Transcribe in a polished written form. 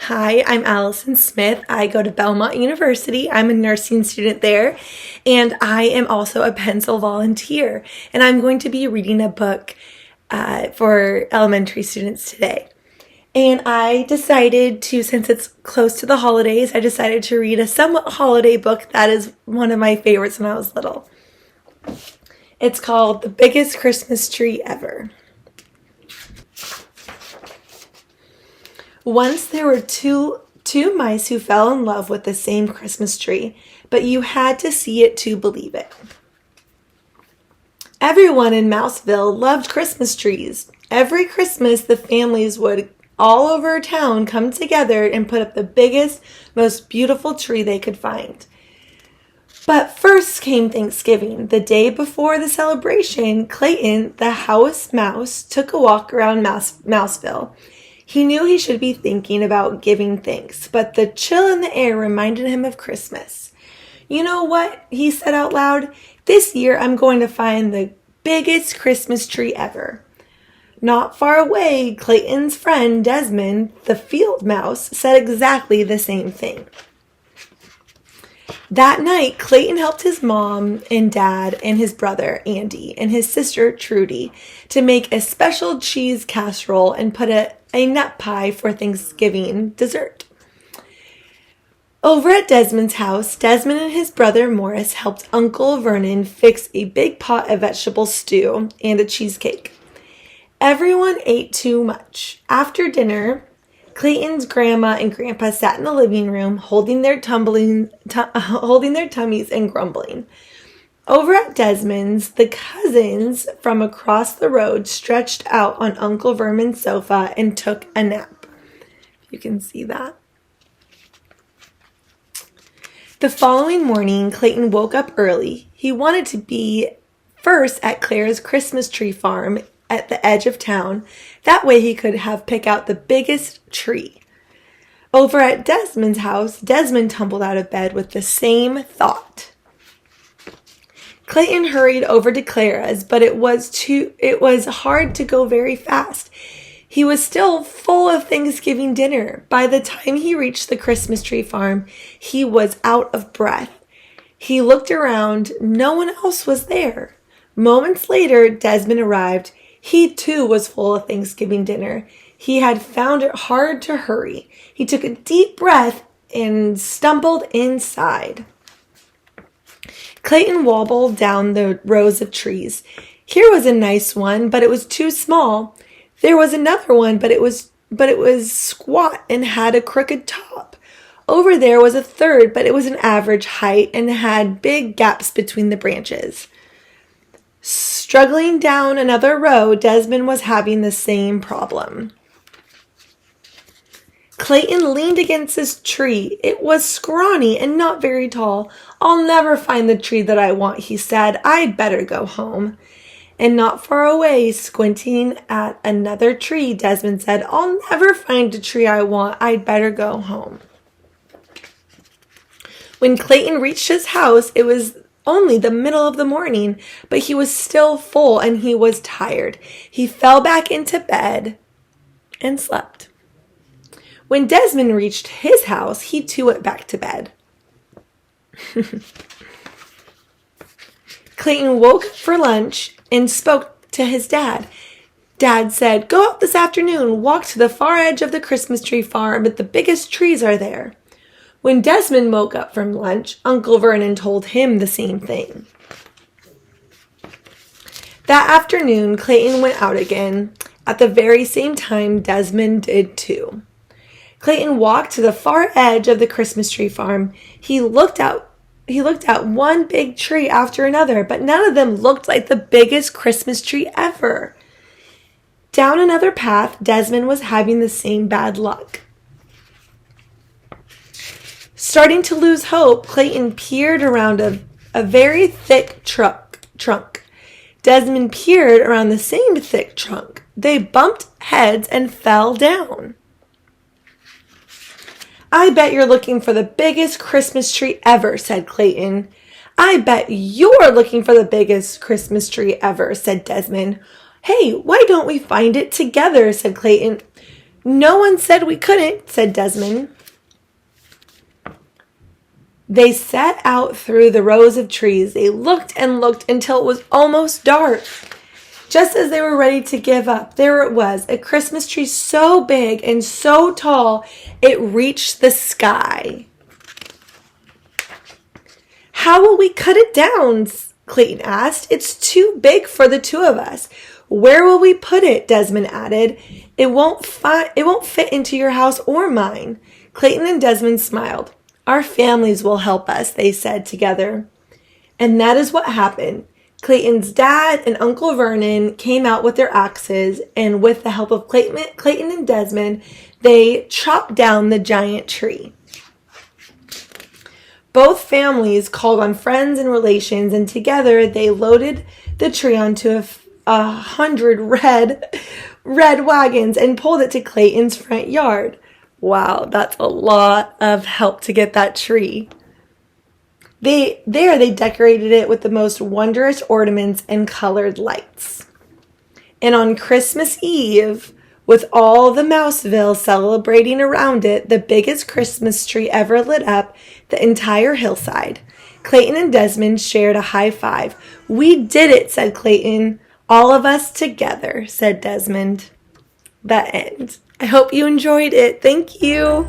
Hi, I'm Allison Smith. I go to Belmont University. I'm a nursing student there, and I am also a pencil volunteer. And I'm going to be reading a book for elementary students today. And I decided to, since it's close to the holidays, I decided to read a somewhat holiday book that is one of my favorites when I was little. It's called The Biggest Christmas Tree Ever. Once there were two mice who fell in love with the same Christmas tree, but you had to see it to believe it. Everyone in Mouseville loved Christmas trees. Every Christmas, the families would all over town come together and put up the biggest, most beautiful tree they could find. But first came Thanksgiving. The day before the celebration, Clayton, the house mouse, took a walk around Mouseville. He knew he should be thinking about giving thanks, but the chill in the air reminded him of Christmas. You know what? He said out loud. This year I'm going to find the biggest Christmas tree ever. Not far away, Clayton's friend Desmond, the field mouse, said exactly the same thing. That night, Clayton helped his mom and dad and his brother, Andy, and his sister, Trudy, to make a special cheese casserole and put a nut pie for Thanksgiving dessert. Over at Desmond's house, Desmond and his brother Morris helped Uncle Vernon fix a big pot of vegetable stew and a cheesecake. Everyone ate too much. After dinner, Clayton's grandma and grandpa sat in the living room holding their tummies and grumbling. Over at Desmond's, the cousins from across the road stretched out on Uncle Vernon's sofa and took a nap. You can see that. The following morning, Clayton woke up early. He wanted to be first at Claire's Christmas tree farm at the edge of town. That way he could pick out the biggest tree. Over at Desmond's house, Desmond tumbled out of bed with the same thought. Clayton hurried over to Clara's, but it was hard to go very fast. He was still full of Thanksgiving dinner. By the time he reached the Christmas tree farm, he was out of breath. He looked around. No one else was there. Moments later, Desmond arrived. He too was full of Thanksgiving dinner. He had found it hard to hurry. He took a deep breath and stumbled inside. Clayton wobbled down the rows of trees. Here was a nice one, but it was too small. There was another one, but it was squat and had a crooked top. Over there was a third, but it was an average height and had big gaps between the branches. Struggling down another row, Desmond was having the same problem. Clayton leaned against this tree. It was scrawny and not very tall. I'll never find the tree that I want, he said. I'd better go home. And not far away, squinting at another tree, Desmond said, I'll never find a tree I want. I'd better go home. When Clayton reached his house, it was only the middle of the morning, but he was still full and he was tired. He fell back into bed and slept. When Desmond reached his house, he too went back to bed. Clayton woke up for lunch and spoke to his dad. Dad said, go out this afternoon, walk to the far edge of the Christmas tree farm, but the biggest trees are there. When Desmond woke up from lunch, Uncle Vernon told him the same thing. That afternoon, Clayton went out again. At the very same time, Desmond did too. Clayton walked to the far edge of the Christmas tree farm. He looked at one big tree after another, but none of them looked like the biggest Christmas tree ever. Down another path, Desmond was having the same bad luck. Starting to lose hope, Clayton peered around a very thick trunk. Desmond peered around the same thick trunk. They bumped heads and fell down. I bet you're looking for the biggest Christmas tree ever, said Clayton. I bet you're looking for the biggest Christmas tree ever, said Desmond. Hey, why don't we find it together, said Clayton. No one said we couldn't, said Desmond. They set out through the rows of trees. They looked and looked until it was almost dark. Just as they were ready to give up, there it was, a Christmas tree so big and so tall, it reached the sky. How will we cut it down? Clayton asked. It's too big for the two of us. Where will we put it? Desmond added. It won't fit into your house or mine. Clayton and Desmond smiled. Our families will help us, they said together. And that is what happened. Clayton's dad and Uncle Vernon came out with their axes, and with the help of Clayton and Desmond, they chopped down the giant tree. Both families called on friends and relations, and together they loaded the tree onto 100 red wagons and pulled it to Clayton's front yard. Wow, that's a lot of help to get that tree. They decorated it with the most wondrous ornaments and colored lights. And on Christmas Eve, with all the Mouseville celebrating around it, the biggest Christmas tree ever lit up the entire hillside. Clayton and Desmond shared a high five. We did it, said Clayton. All of us together, said Desmond. That ends. I hope you enjoyed it. Thank you.